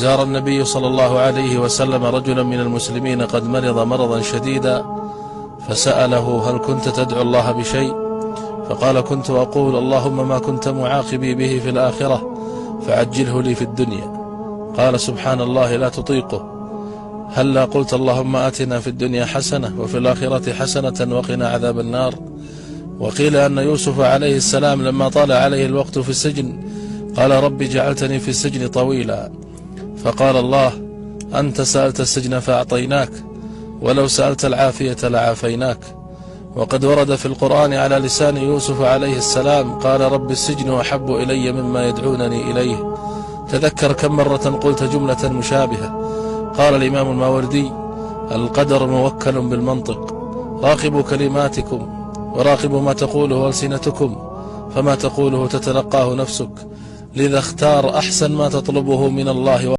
زار النبي صلى الله عليه وسلم رجلا من المسلمين قد مرض مرضا شديدا، فسأله: هل كنت تدعو الله بشيء؟ فقال: كنت أقول: اللهم ما كنت معاقبي به في الآخرة فعجله لي في الدنيا. قال: سبحان الله، لا تطيقه. هلا قلت: اللهم آتنا في الدنيا حسنة وفي الآخرة حسنة وقنا عذاب النار. وقيل أن يوسف عليه السلام لما طال عليه الوقت في السجن قال: رب جعلتني في السجن طويلا. فقال الله: أنت سألت السجن فأعطيناك، ولو سألت العافية لعافيناك. وقد ورد في القرآن على لسان يوسف عليه السلام قال: رب السجن أحب إلي مما يدعونني إليه. تذكر كم مرة قلت جملة مشابهة. قال الإمام الماوردي: القدر موكل بالمنطق، راقبوا كلماتكم وراقبوا ما تقوله ألسنتكم، فما تقوله تتلقاه نفسك، لذا اختار أحسن ما تطلبه من الله